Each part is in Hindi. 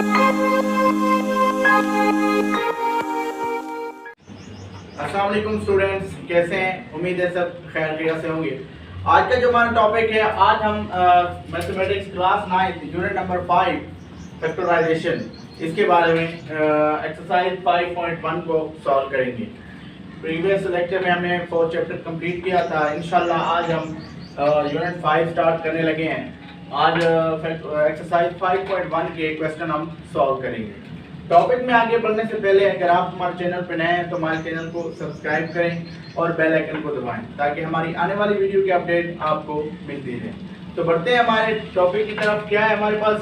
अस्सलाम वालेकुम स्टूडेंट्स, कैसे हैं? उम्मीद है सब खैर खैरियत से होंगे। आज का जो हमारा टॉपिक है, आज हम mathematics class 9 unit number 5 factorisation, इसके बारे में एक्सरसाइज 5.1 को सॉल्व करेंगे। प्रीवियस लेक्चर में हमने 4 चैप्टर कंप्लीट किया था। इंशाल्लाह आज हम यूनिट 5 स्टार्ट करने लगे हैं। आज एक्सरसाइज 5.1 के क्वेश्चन हम सॉल्व करेंगे। टॉपिक में आगे बढ़ने से पहले अगर आप हमारे चैनल पर नए हैं तो हमारे चैनल को सब्सक्राइब करें और बेल आइकन को दबाएं ताकि हमारी आने वाली वीडियो की अपडेट आपको मिलती रहे। तो बढ़ते हैं हमारे टॉपिक की तरफ। क्या है हमारे पास?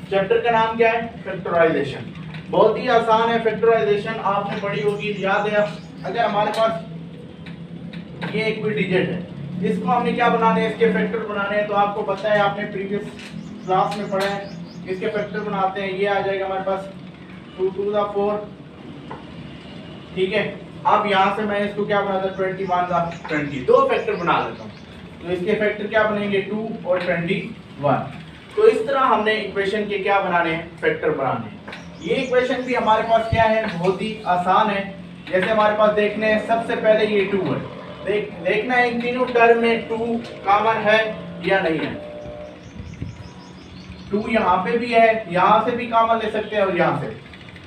चैप्टर का नाम क्या है? फैक्टराइजेशन। बहुत ही आसान है फैक्टराइजेशन, आपने पढ़ी होगी, याद है। अगर हमारे पास ये एक कोई डिजिट है, इसको हमने क्या बनाने हैं? इसके फैक्टर बनाने हैं। तो आपको पता है, आपने प्रीवियस क्लास में पढ़ा है। इसके फैक्टर बनाते हैं, ये आ जाएगा हमारे पास 2 to the 4, ठीक है। अब यहाँ से मैं इसको क्या बनाता हूँ? 21 का 20, दो फैक्टर बना लेता हूँ। तो इसके फैक्टर क्या बनेंगे? 2 और 21। तो इस तरह हमने इक्वेशन के क्या बनाने हैं? फैक्टर बनाने हैं। ये इक्वेशन भी हमारे पास क्या है? बहुत ही आसान है। जैसे हमारे पास देखने हैं, सबसे पहले ये 2 है, देखना है इन तीनों टर्म में 2 कॉमन है या नहीं है। 2 यहाँ पे भी है, यहाँ से भी कॉमन ले सकते हैं और यहाँ से,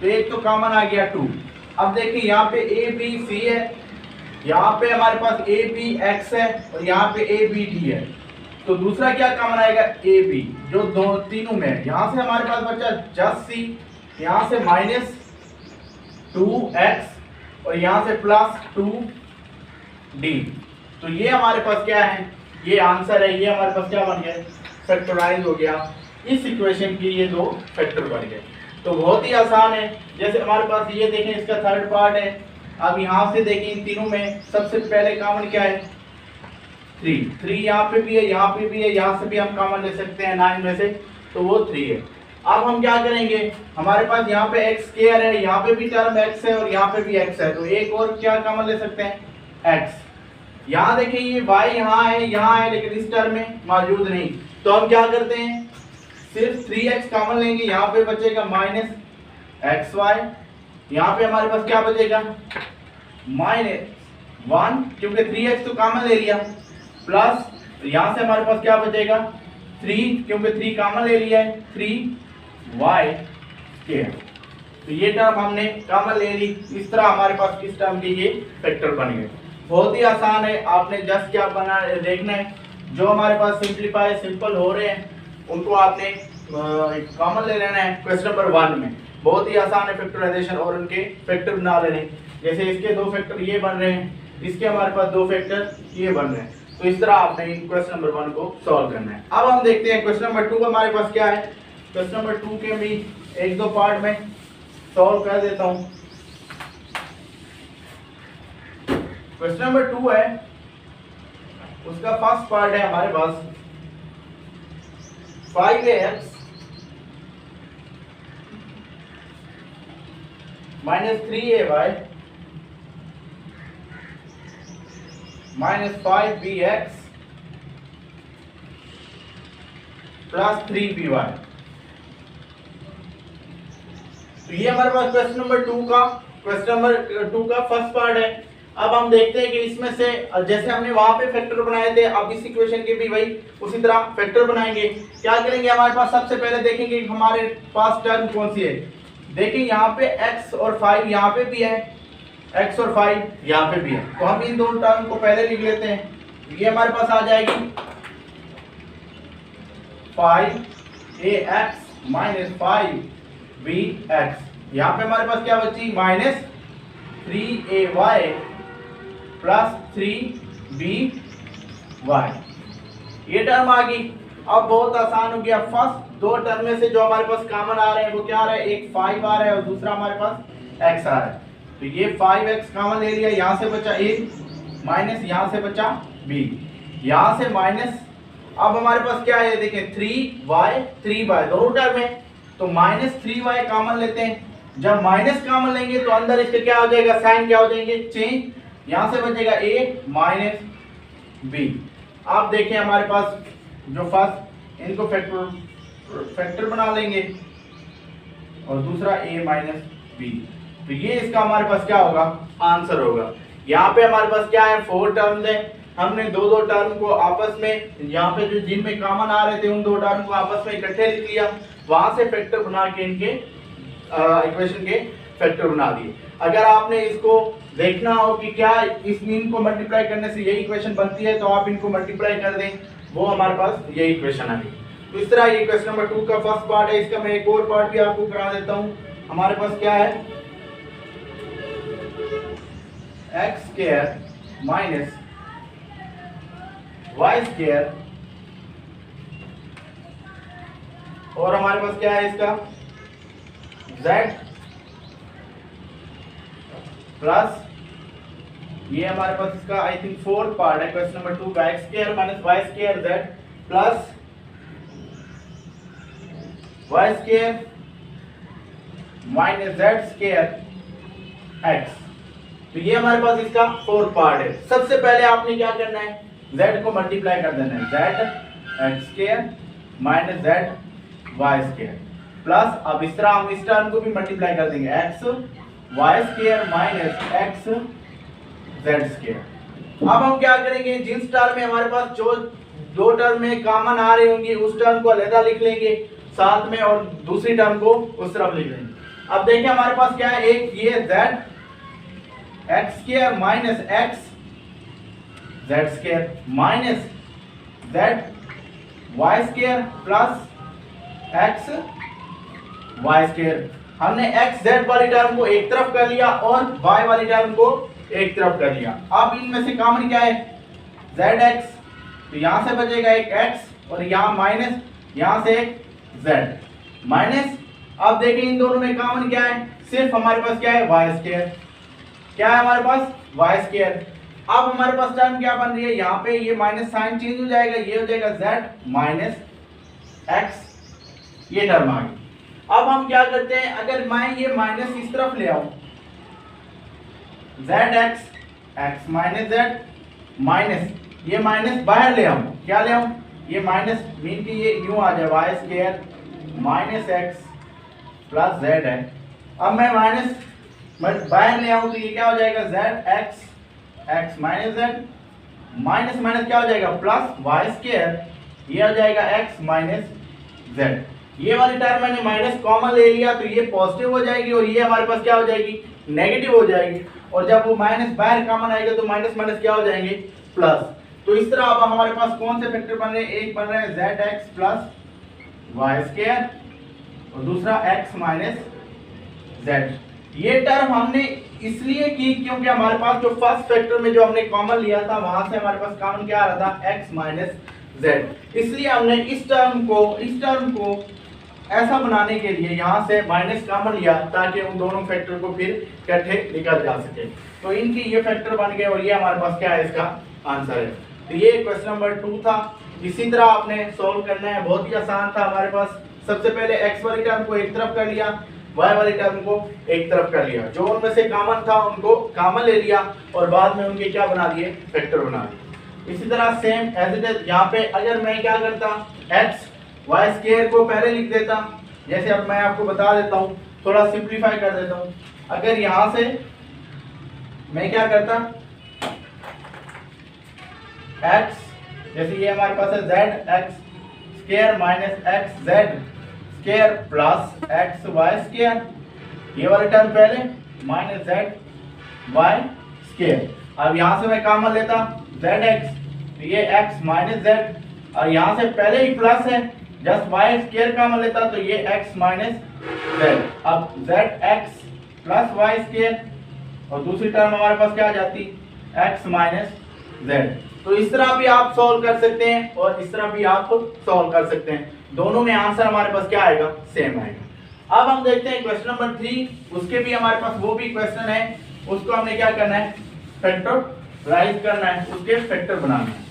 तो एक तो कॉमन आ गया 2। अब देखिए यहाँ पे ए बी सी है, यहाँ पे हमारे पास ए बी एक्स है और यहाँ पे ए बी डी है। तो दूसरा क्या कॉमन आएगा? ए बी, जो दो तीनों में है। यहाँ से हमारे पास बचा जस्ट सी, यहाँ से -2x और यहाँ से +2d। तो ये हमारे पास क्या है? ये आंसर है। ये हमारे पास क्या बन गया? फैक्टराइज हो गया। इस इक्वेशन की ये दो फैक्टर बन गए। तो बहुत ही आसान है। जैसे हमारे पास ये देखें, इसका थर्ड पार्ट है। अब यहाँ से देखें, इन तीनों में सबसे पहले कॉमन क्या है? 3 यहाँ पे भी है, यहाँ पे भी है, यहाँ से भी हम कॉमन ले सकते हैं 9 में से, तो वो 3 है। अब हम क्या करेंगे? हमारे पास यहाँ पे एक्स स्क्वायर है, यहाँ पे भी टर्म एक्स है और यहाँ पे भी एक्स है, तो एक और क्या कॉमन ले सकते हैं? एक्स। यहाँ देखिए, ये वाई यहाँ है, लेकिन इस टर्म में मौजूद नहीं। तो हम क्या करते हैं? सिर्फ 3x कॉमन लेंगे, यहाँ पे बचेगा -xy। यहाँ पे हमारे पास क्या बचेगा? -1, क्योंकि 3x तो कॉमन ले लिया, प्लस यहाँ से हमारे पास क्या बचेगा? 3, क्योंकि 3 कॉमन ले लिया है, 3y²। तो ये टर्म हमने कॉमन ले ली। इस तरह हमारे पास इस टर्म के ये फैक्टर बन गए। बहुत ही आसान है। आपने जस्ट क्या बना देखना है, जो हमारे पास सिंपलीफाई सिंपल हो रहे हैं उनको आपने कॉमन ले लेना है। क्वेश्चन नंबर 1 में बहुत ही आसान है फैक्टराइजेशन, और उनके फैक्टर बना लेने। जैसे इसके 2 फैक्टर ये बन रहे हैं, इसके हमारे पास 2 फैक्टर ये बन रहे हैं। तो इस तरह आपने क्वेश्चन नंबर 1 को सॉल्व करना है। अब हम देखते हैं क्वेश्चन नंबर 2 का हमारे पास क्या है। क्वेश्चन नंबर 2 के भी 1-2 पार्ट में सॉल्व कर देता हूँ। क्वेश्चन नंबर 2 है, उसका फर्स्ट पार्ट है हमारे पास 5ax -3ay -5bx +3by। तो ये हमारे पास क्वेश्चन नंबर 2 का फर्स्ट पार्ट है। अब हम देखते हैं कि इसमें से जैसे हमने वहां पे फैक्टर बनाए थे, अब इस इक्वेशन के भी वही उसी तरह फैक्टर बनाएंगे। क्या करेंगे? हमारे पास सबसे पहले देखेंगे हमारे पास टर्म कौन सी है। देखिए यहाँ पे x और 5 यहाँ पे भी है, x और 5 यहाँ पे भी है, तो हम इन दोनों टर्म को पहले लिख लेते हैं। ये हमारे पास आ जाएगी 5ax -5bx। यहाँ पे हमारे पास क्या बची? -3ay +3by। ये टर्म आ गई। अब बहुत आसान हो गया। फर्स्ट 2 टर्म में से जो हमारे पास कॉमन आ रहे हैं वो क्या आ रहा है? एक 5 आ रहा है और दूसरा हमारे पास x आ रहा है। तो ये 5x कॉमन ले लिया, यहाँ से बचा a माइनस यहाँ से बचा b, यहाँ से माइनस। अब हमारे पास क्या है? देखें 3y दोनों टर्म है, तो -3y कॉमन लेते हैं। जब माइनस कॉमन लेंगे तो अंदर इसके क्या हो जाएगा? साइन क्या हो जाएंगे? चेंज। यहाँ से बचेगा a -b। आप देखें हमारे पास जो फर्स्ट, इनको फैक्टर बना लेंगे। और दूसरा a माइनस बी। तो ये इसका हमारे पास क्या होगा, आंसर होगा। यहाँ पे हमारे पास क्या है, 4 टर्म्स है, हमने दो दो टर्म को आपस में, यहाँ पे जो जिनमें कॉमन आ रहे थे उन दो टर्म को आपस में इकट्ठे लिख लिया, वहां से फैक्टर बना के इनके इक्वेशन के फैक्टर बना दिए। अगर आपने इसको देखना हो कि क्या इनको मल्टीप्लाई करने से यही इक्वेशन बनती है, तो आप इनको मल्टीप्लाई कर दें, वो हमारे पास यही इक्वेशन आ गई। तो इस तरह ये क्वेश्चन नंबर 2 का फर्स्ट पार्ट है। इसका मैं एक और पार्ट भी आपको करा देता हूं। हमारे पास क्या है, x square minus y square, और हमारे पास क्या है इसका z प्लस, ये हमारे पास इसका आई थिंक फोर्थ पार्ट है क्वेश्चन नंबर 2 का, x square minus y square z plus y square minus z square x। तो ये हमारे पास इसका फोर्थ पार्ट है। सबसे पहले आपने क्या करना है, z को मल्टीप्लाई कर देना है, z x square minus z y square plus, अब इस तरह हम इस टर्म को भी मल्टीप्लाई कर देंगे, x y square minus x z square. अब हम क्या करेंगे, जिस टर्म में हमारे पास जो दो टर्म में कॉमन आ रहे होंगे उस टर्म को अलग लिख लेंगे साथ में, और दूसरी टर्म को उस तरफ लिख लेंगे। अब देखिए हमारे पास क्या है, एक ये z x square minus x z square minus z y square plus x y square. हमने x z वाली टर्म को एक तरफ कर लिया और y वाली टर्म को एक तरफ कर लिया। अब इनमें से कॉमन क्या है, zx, तो यहां से बचेगा एक x और यहां माइनस, यहां से एक z माइनस। अब देखिए इन दोनों में कॉमन क्या है, सिर्फ हमारे पास क्या है y स्क्वायर, क्या है हमारे पास y स्क्वायर। अब हमारे पास टर्म क्या बन रही है, यहाँ पे ये माइनस साइन चेंज हो जाएगा, ये हो जाएगा z माइनस x, ये टर्म आ गई। अब हम क्या करते हैं, अगर मैं ये माइनस इस तरफ ले आऊं, zx x minus z minus, ये माइनस बाहर ले आऊं, क्या ले आऊं, ये माइनस मीन की ये यूं आ जाए, y square minus x plus z है। अब मैं माइनस बाहर ले आऊं तो ये क्या हो जाएगा, zx x minus z minus minus क्या हो जाएगा प्लस y स्क्वायर, ये हो जाएगा x माइनस z। ये वाली टर्म मैंने माइनस कॉमन ले लिया तो ये पॉजिटिव हो जाएगी और ये हमारे पास क्या हो जाएगी, नेगेटिव हो जाएगी, और जब वो माइनस बाहर कॉमन आएगा तो माइनस माइनस क्या हो जाएंगे, प्लस। तो इस तरह अब हमारे पास कौन से फैक्टर बन रहे हैं, एक बन रहा है zx प्लस वाई स्क्वायर और दूसरा x माइनस z। ये टर्म हमने इसलिए की क्योंकि हमारे पास जो फर्स्ट फैक्टर में जो हमने कॉमन लिया था वहां से हमारे पास कॉमन क्या आ रहा था, x माइनस z। इसलिए हमने इस टर्म को ऐसा बनाने के लिए यहाँ से माइनस कॉमन लिया ताकि उन दोनों फैक्टर को फिर इकट्ठे निकल जा सके। तो इनकी ये फैक्टर बन गए और ये हमारे पास क्या है, इसका आंसर है। तो ये क्वेश्चन नंबर 2 था। इसी तरह आपने सॉल्व करना है, बहुत ही आसान था। हमारे पास सबसे पहले x वाली टर्म को एक तरफ कर लिया, y वाली टर्म को एक तरफ कर लिया, जो उनमें से कॉमन था उनको कॉमन ले लिया और बाद में उनके क्या बना दिए, फैक्टर बना दिए। इसी तरह सेम एज इट इज यहाँ पे अगर मैं क्या करता, x y स्क्वायर को पहले लिख देता, जैसे अब मैं आपको बता देता हूँ, थोड़ा सिंप्लीफाई कर देता हूँ। अगर यहाँ से मैं क्या करता, x जैसे ये हमारे पास है z x square minus x z square plus x y square, ये वाला टर्म पहले माइनस z y स्क्वायर। अब यहाँ से मैं कॉमन लेता zx, तो ये x माइनस z, और यहाँ से पहले ही प्लस है, जस्ट y स्क्वायर कॉमन लेता तो ये x माइनस z। अब zx प्लस y स्क्वायर और दूसरी टर्म हमारे पास क्या आ जाती, x माइनस z। तो इस तरह भी आप सॉल्व कर सकते हैं और इस तरह भी आप सॉल्व कर सकते हैं, दोनों में आंसर हमारे पास क्या आएगा, सेम आएगा। अब हम देखते हैं क्वेश्चन नंबर 3, उसके भी हमारे पास वो भी क्वेश्चन है, उसको हमने क्या करना है, फैक्टराइज करना है, उसके फैक्टर बनाना है।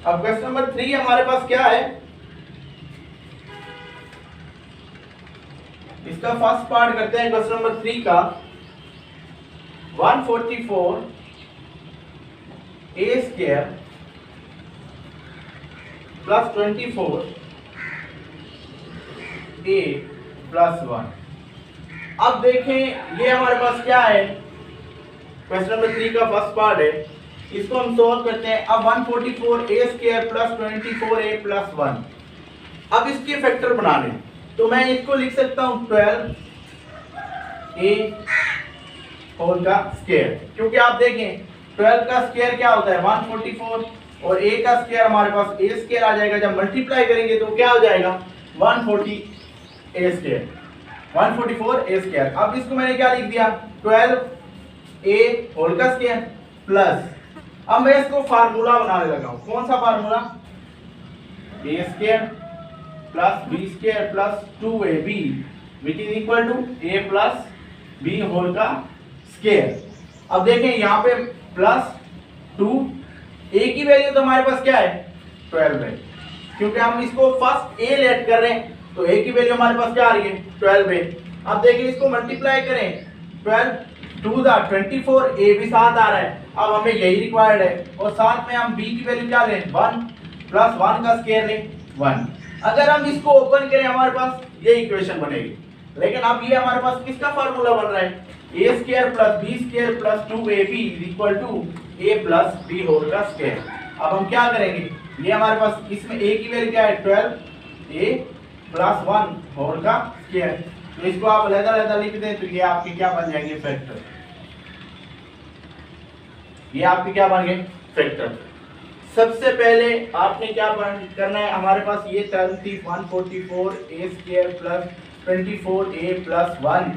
अब क्वेश्चन नंबर 3 हमारे पास क्या है, इसका फर्स्ट पार्ट करते हैं क्वेश्चन नंबर 3 का। 144 a square plus 24 a plus 1। अब देखें ये हमारे पास क्या है, क्वेश्चन नंबर 3 का फर्स्ट पार्ट है, इसको हम सोल्व करते हैं। अब 144 a square plus 24 a plus 1, अब इसके फैक्टर बना लें तो मैं इसको लिख सकता हूं 12 a होल का स्क्वायर, क्योंकि आप देखें 12 का स्क्वायर क्या होता है 144 और a का स्क्वायर हमारे पास a स्क्वायर आ जाएगा, जब मल्टीप्लाई करेंगे तो क्या हो जाएगा 140 a स्क्वायर 144 a स्क्वायर। अब इसको मैंने क्या लिख दिया 12 a होल का स्क्वायर प्लस, अब मैं इसको फार्मूला बनाने लगा हूं, कौन सा formula a square plus b square plus 2ab which is equal to a plus b whole का स्क्वायर। अब देखें यहाँ पे प्लस 2, a की वैल्यू तो हमारे पास क्या है 12 है, क्योंकि हम इसको फर्स्ट a लेट कर रहे हैं तो a की वैल्यू हमारे पास क्या आ रही है 12 है। अब देखिए इसको मल्टीप्लाई करें 12 2 24 a भी साथ आ रहा है, अब हमें यही रिक्वायर्ड है, और साथ में हम b की वैल्यू क्या लें 1 प्लस 1 का स्क्वायर लें 1। अगर हम इसको ओपन करें हमारे पास ये इक्वेशन बनेगी, लेकिन अब ये हमारे पास किसका फार्मूला बन रहा है a square plus b square plus 2ab is equal to a plus b whole का स्क्वायर। अब हम क्या करेंगे, ये हमारे पास इसमें a की वैल्यू क्या है 12 a प्लस 1 होल का स्क्वायर, तो इसको आप अलग-अलग लिख दें तो ये आपके क्या बन जाएंगे फैक्टर, ये आपके क्या बन गए फैक्टर। सबसे पहले आपने क्या करना है, हमारे पास ये टर्म थी 144 a square plus 24 a plus 1,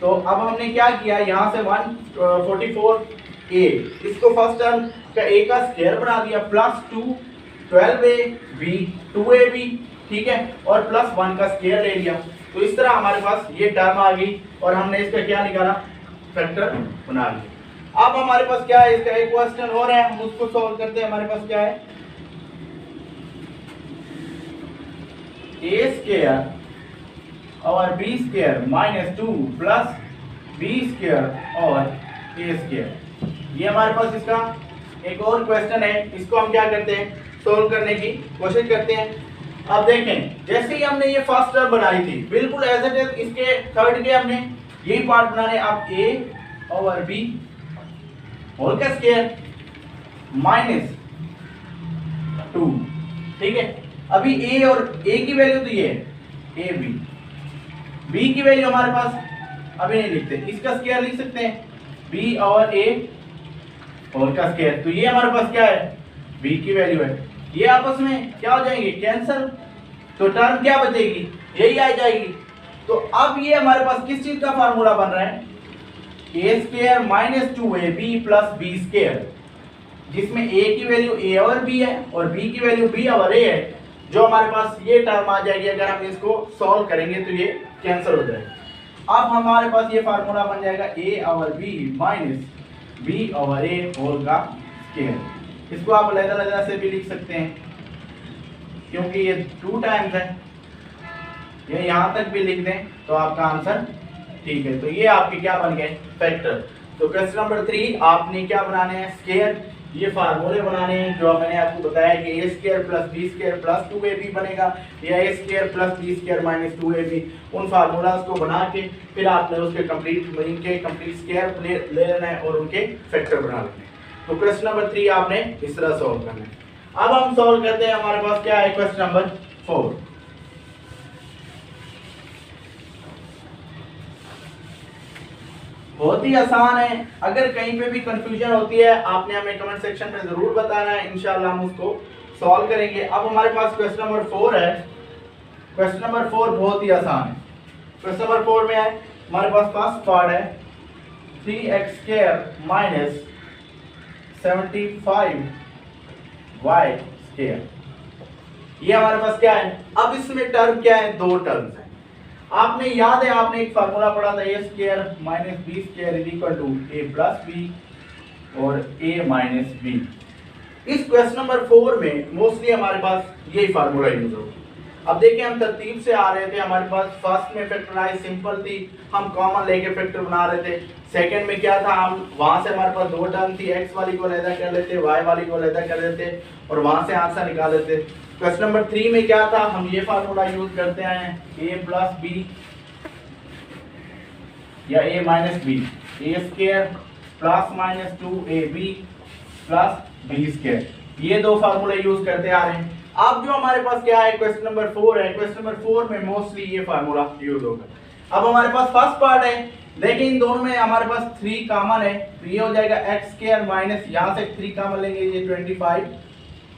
तो अब हमने क्या किया यहाँ से 144 a इसको फर्स्ट टर्म का a का स्क्वायर बना दिया plus 2 12 a b 2 a b, ठीक है, और प्लस 1 का स्क्वायर ले लिया, तो इस तरह हमारे पास ये टर्म आ गई और हमने इसका क्या निकाला फैक्टर बना लिया। अब हमारे पास क्या है, इसका एक क्वेश्चन और है, हम उसको सॉल्व करते हैं। हमारे पास क्या है a स्क्वायर और b square minus 2 plus b square और a स्क्वायर, ये हमारे पास इसका एक और क्वेश्चन है, इसको हम क्या करते हैं सोल्व करने की कोशिश करते हैं। अब देखें जैसे ही हमने ये फर्स्ट टर्म बनाई थी बिल्कुल एज इट इज इसके थर्ड के हमने यही पार्ट बनाने, अब a और b होल का स्क्वायर माइनस 2, ठीक है। अभी a और a की वैल्यू तो ये है a b की वैल्यू हमारे पास अभी नहीं लिखते, इसका स्क्वायर लिख सकते हैं b और a होल का स्क्वायर, तो ये हमारे पास क्या है b की वैल्यू है, ये आपस में क्या हो जाएंगे कैंसिल, तो टर्म क्या बचेगी यही आ जाएगी। तो अब ये हमारे पास किस चीज का फार्मूला बन रहा है a square minus 2ab plus b square, जिसमें a की वैल्यू a और b है और b की वैल्यू b और a है, जो हमारे पास ये टर्म आ जाएगी, अगर हम इसको सॉल्व करेंगे तो ये कैंसिल हो जाएगा। अब हमारे पास ये फार्मूला बन जाएगा a और b माइनस b और a होल का स्क्वायर, इसको आप अलग-अलग से भी लिख सकते हैं क्योंकि ये 2 टाइम्स है, ये यहाँ तक भी लिख दें तो आपका आंसर ठीक है। तो ये आपके क्या बन गए फैक्टर। तो क्वेश्चन नंबर 3 आपने क्या बनाने हैं स्क्वायर, ये फार्मूले बनाने हैं जो मैंने आपको बताया कि a square plus b square plus 2ab बनेगा, या a square plus b square minus 2ab, उन फार्मूलाज को बना के फिर आपने उसके कंप्लीट स्क्वायर ले लेना है और उनके फैक्टर बना लेने हैं। तो क्वेश्चन नंबर 3 आपने इस तरह सॉल्व करना है। अब हम सॉल्व करते हैं, हमारे पास क्या है क्वेश्चन नंबर 4। बहुत ही आसान है, अगर कहीं पे भी कंफ्यूजन होती है आपने हमें कमेंट सेक्शन में जरूर बताना है, इंशाल्लाह हम उसको सॉल्व करेंगे। अब हमारे पास क्वेश्चन नंबर 4 है, क्वेश्चन नंबर 4 बहुत ही आसान है। क्वेश्चन नंबर 4 में है हमारे पास फर्स्ट पार्ट है 3x square minus 75y square, ये हमारे पास क्या है। अब इसमें टर्म क्या है, 2 टर्म्स हैं। आपने याद है आपने एक फार्मूला पढ़ा था a square minus b square is equal to a plus b और a माइनस b। इस क्वेश्चन नंबर 4 में मोस्टली हमारे पास यही फार्मूला यूज होगा। अब देखिए हम तरतीब से आ रहे थे, हमारे पास फर्स्ट में फैक्टराइज सिंपल थी, हम कॉमन लेके फैक्टर बना रहे थे। सेकंड में क्या था, हम वहां से हमारे पास 2 टर्म थी, x वाली को अलग कर लेते, y वाली को अलग कर लेते और वहां से आंसर निकाल लेते। क्वेश्चन नंबर 3 में क्या था, हम ये फार्मूला यूज करते हैं a प्लस बी या a minus B, A square plus minus 2ab plus B square, ये दो फार्मूले यूज करते आ रहे हैं। अब जो हमारे पास क्या है, क्वेश्चन नंबर 4 है, क्वेश्चन नंबर 4 में मोस्टली ये फार्मूला यूज होगा। अब हमारे पास फर्स्ट पार्ट है, देखिए इन दोनों में हमारे पास 3 कॉमन है, तो ये हो जाएगा एक्स स्क्वायर माइनस यहाँ से 3 कॉमन लेंगे, ये 25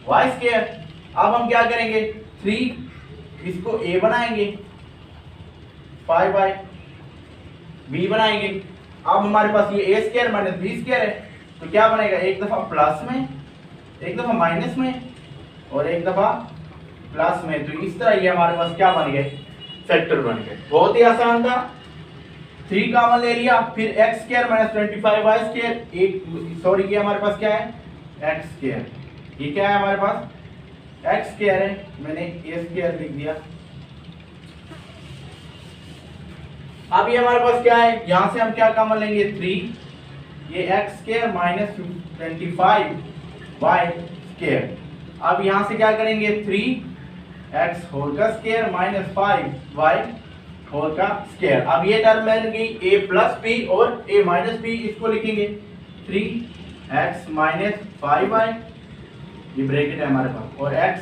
वाई स्क्वायर। अब हम क्या करेंगे, 3 इसको a बनाएंगे, 5 बाई b बनाएंगे। अब हमारे पास ये a square minus b square है, तो क्या बनेगा, एक दफा प्लस में, एक दफा माइनस में और एक दफा प्लस में। तो इस तरह ये हमारे पास क्या बन गए, फैक्टर बन गए। बहुत ही आसान था, 3 कॉमन ले लिया, फिर x square minus 25 y square, एक सॉरी ये हमारे पास क्या है, x स्क्वायर, ये क्या है हमारे पास x स्क्वायर है, मैंने a स्क्वायर लिख दिया। अब ये हमारे पास क्या है, यहां से हम क्या कॉमन लेंगे, 3, ये x square minus 25 y square. अब यहां से क्या करेंगे, 3x होल का स्क्वायर माइनस 5y होल का स्क्वायर। अब ये टर्म बन गई a प्लस बी और a माइनस बी, इसको लिखेंगे 3x माइनस 5y, ये ब्रैकेट है हमारे पास, और x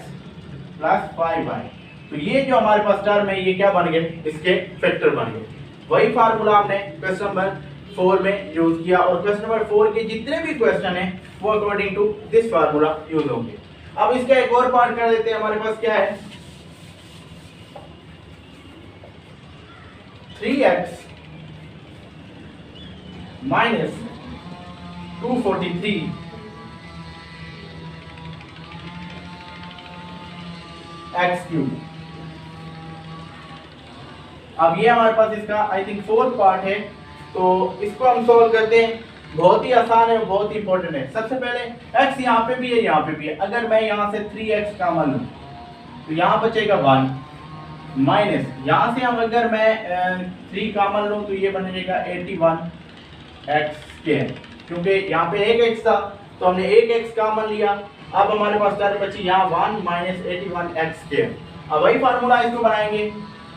प्लस 5y। तो ये जो हमारे पास टर्म है ये क्या बन गए, इसके फैक्टर बन गए। वही फार्मूला हमने क्वेश्चन नंबर 4 में यूज किया, और क्वेश्चन नंबर 4 के जितने भी क्वेश्चन हैं वो according to this formula use होंगे। अब इसका एक और पार्ट कर देते हैं, हमारे पास क्या है, 3x माइनस 243 x क्यूब। अब ये हमारे पास इसका आई थिंक 4th पार्ट है, तो इसको हम सॉल्व करते हैं। बहुत ही आसान है, बहुत ही इंपॉर्टेंट है। सबसे पहले x यहाँ पे भी है, यहाँ पे भी है, अगर मैं यहाँ से 3x कॉमन लूं तो यहाँ बचेगा 1 माइनस, यहाँ से हम अगर मैं 3 कॉमन लूं तो ये बनेगा 81x स्क्वायर, क्योंकि यहाँ पे एक x था तो हमने एक x कॉमन लिया। अब हमारे पास टर्म बची यहाँ 1 माइनस 81x स्क्वायर। अब वही फार्मूला इसको बनाएंगे,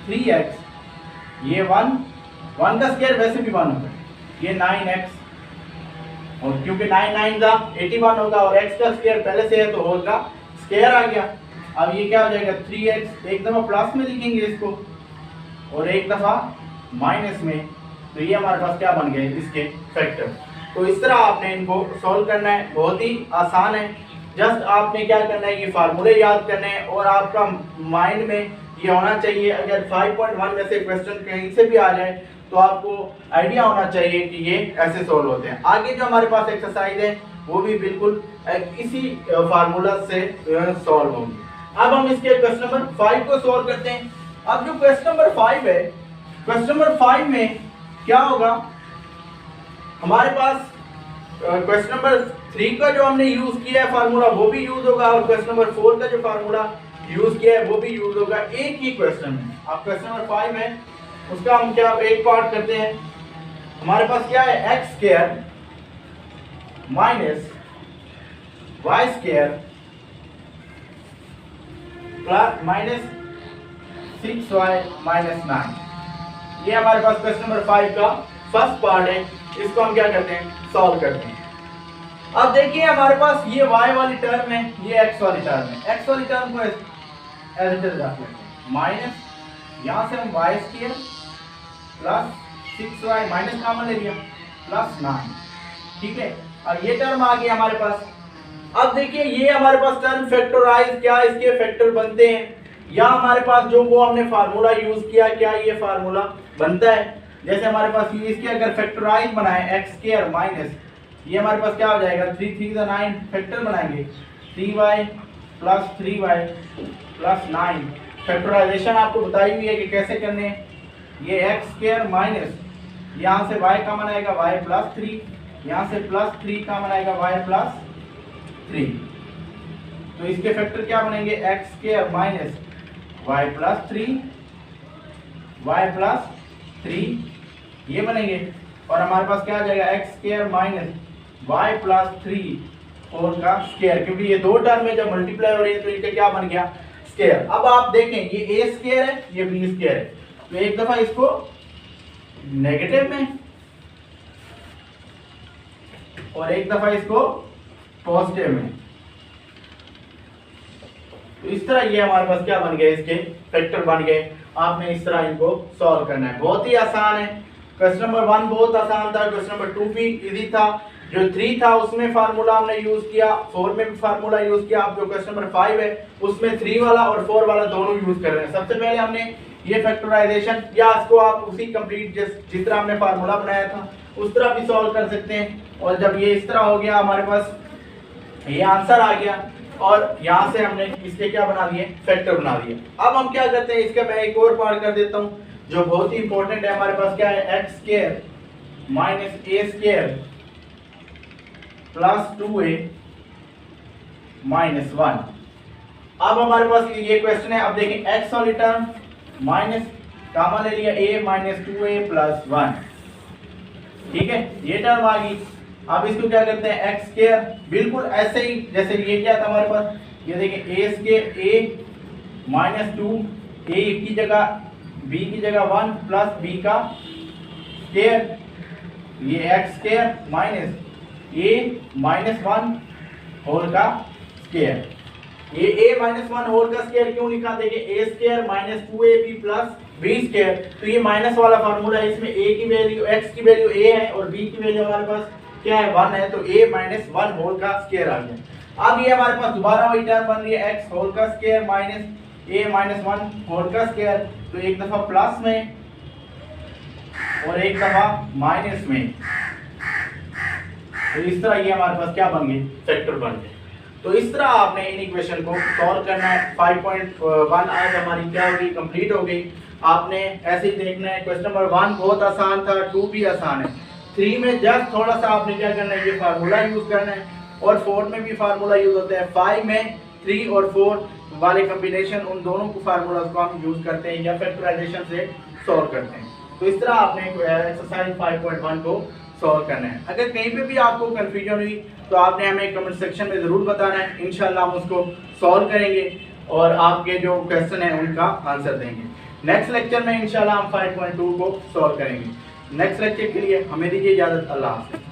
3x, ये 1 का स्क्वायर वैसे भी 1 होगा, ये 9x, और क्योंकि 9 9 का 81 होगा और x का स्क्वायर पहले से है तो होल का स्क्वायर आ गया। अब ये क्या हो जाएगा, 3x, एक दफा प्लस में लिखेंगे इसको और एक दफा माइनस में, तो ये हमारे पास क्या बन गए, इसके फैक्टर। तो इस तरह आपने इनको सॉल्व करना है, बहुत ही आसान है। जस्ट आपने क्या करना है, ये फार्मूले याद करने हैं और आपका माइंड में ये होना चाहिए। अगर 5.1 में से क्वेश्चन कहीं से भी आ जाए तो आपको आइडिया होना चाहिए कि ये ऐसे सॉल्व होते हैं। आगे जो हमारे पास एक्सरसाइज है वो भी बिल्कुल इसी फार्मूला से सॉल्व होंगी। अब हम इसके क्वेश्चन नंबर 5 को सॉल्व करते हैं। अब जो क्वेश्चन नंबर 5 है, क्वेश्चन नंबर 5 में क्या होगा, हमारे पास क्वेश्चन नंबर 3 का जो हमने यूज किया है फार्मूला वो भी यूज होगा, और क्वेश्चन नंबर 4 का जो फार्मूला यूज किया है वो भी यूज होगा, एक ही क्वेश्चन है। अब क्वेश्चन नंबर 5 है, उसका हम क्या एक पार्ट करते हैं। हमारे पास क्या है, x square minus y square plus minus 6y minus 9। ये हमारे पास क्वेश्चन नंबर 5 का फर्स्ट पार्ट है, इसको हम क्या करते हैं, सॉल्व करते हैं। अब देखिए हमारे पास ये y वाली टर्म है, ये x वाली टर्म है। x वाली टर्म को एज इट इज रख लेते हैं, माइनस यहाँ से हम y square plus 6y minus common ले लिया प्लस 9, ठीक है। अब ये टर्म आ गई हमारे पास। अब देखिए ये हमारे पास टर्म फैक्टराइज, क्या इसके फैक्टर बनते हैं, या हमारे पास जो वो हमने फार्मूला यूज किया, क्या ये फार्मूला बनता है। जैसे हमारे पास इसके अगर फैक्टराइज बनाए x स्क्वायर माइनस, ये हमारे पास क्या हो जाएगा, 3 3 9 फैक्टर बनाएंगे, 3y plus 3y plus 9। Factorisation आपको बताई हुई है कि कैसे करने हैं। ये x स्क्वायर माइनस, यहाँ से y कॉमन आएगा y प्लस 3, यहाँ से प्लस 3 कॉमन आएगा y प्लस 3। तो इसके फैक्टर क्या बनेंगे, x square minus y plus 3 y plus 3 ये बनेंगे, और हमारे पास क्या आ जाएगा, x square minus y plus 3 whole का स्क्वायर, क्योंकि ये दो टर्म में जब मल्टीप्लाई हो रही है तो इनका क्या बन गया, स्क्वायर। अब आप देखें ये ए स्क्वायर है, ये बी स्क्वायर है, तो एक दफा इसको नेगेटिव में और एक दफा इसको पॉजिटिव में, तो इस तरह ये हमारे पास क्या बन गए, इसके फैक्टर बन गए। आपने इस तरह इनको सॉल्व करना है, बहुत ही आसान है। क्वेश्चन नंबर 1 बहुत आसान था, क्वेश्चन नंबर 2 भी इजी था, जो 3 था उसमें फार्मूला हमने यूज किया, 4 में भी फार्मूला यूज किया। अब जो क्वेश्चन नंबर 5 है उसमें 3 वाला और 4 वाला दोनों यूज कर रहे हैं। सबसे पहले हमने ये फैक्टराइजेशन, या इसको आप उसी कंप्लीट जिस तरह हमने फार्मूला बनाया था उस तरह भी सॉल्व कर सकते हैं। और जब ये इस तरह हो गया, हमारे पास ये आंसर आ गया और यहाँ से हमने इसके क्या बना दिए, फैक्टर बना दिए। अब हम क्या करते हैं, इसका मैं एक और पार्ट कर देता हूँ जो बहुत ही इंपॉर्टेंट है। हमारे पास क्या है, एक्स स्क्वायर माइनस ए स्क्वायर प्लस 2a माइनस 1। अब हमारे पास ये क्वेश्चन है। अब देखें एक्स वाली टर्म माइनस कामा ले लिया a माइनस 2a प्लस 1, ठीक है, ये टर्म आ गई। अब इसको क्या करते हैं, एक्स स्क्वायर बिल्कुल ऐसे ही जैसे ये क्या था हमारे पास, ये देखें A square a minus 2, a की जगह b की जगह 1 प्लस b का स्क्वायर, ये x square minus a minus 1 whole का स्क्वायर। ये a माइनस 1 होल का स्क्वायर क्यों लिखा, देखिए a square minus 2ab plus b square, तो ये माइनस वाला फार्मूला है, इसमें a की वैल्यू, x की वैल्यू a है और b की वैल्यू हमारे पास क्या है, 1 है, तो a माइनस 1 होल का स्क्वायर आ गया। अब ये हमारे पास दोबारा वही टर्म बन रही है, x होल का square minus a minus 1 whole का स्क्वायर, तो एक दफा प्लस में और एक दफा माइनस में, तो इस तरह ये हमारे पास क्या बन गए, फैक्टर बन गए। तो इस तरह आपने इन इक्वेशन को सॉल्व करना है। 5.1 आज हमारी क्या हो गई, कंप्लीट हो गई। आपने ऐसे ही देखना है, क्वेश्चन नंबर 1 बहुत आसान था, 2 भी आसान है, 3 में जस्ट थोड़ा सा आपने क्या करना है, ये फार्मूला यूज करना है, और 4 में भी फार्मूला यूज होता है। 5 में 3 और 4 वाले कॉम्बिनेशन, उन दोनों को फार्मूलाज को हम यूज करते हैं या फैक्टराइजेशन से सॉल्व करते हैं। तो इस तरह आपने एक्सरसाइज 5.1 को सॉल्व करना है। अगर कहीं पे भी आपको कंफ्यूजन हुई तो आपने हमें कमेंट सेक्शन में ज़रूर बताना है, इंशाल्लाह हम उसको सॉल्व करेंगे और आपके जो क्वेश्चन है उनका आंसर देंगे। नेक्स्ट लेक्चर में इंशाल्लाह हम 5.2 को सॉल्व करेंगे। नेक्स्ट लेक्चर के लिए हमें दीजिए इजाज़त, अल्लाह हाफ़िज़।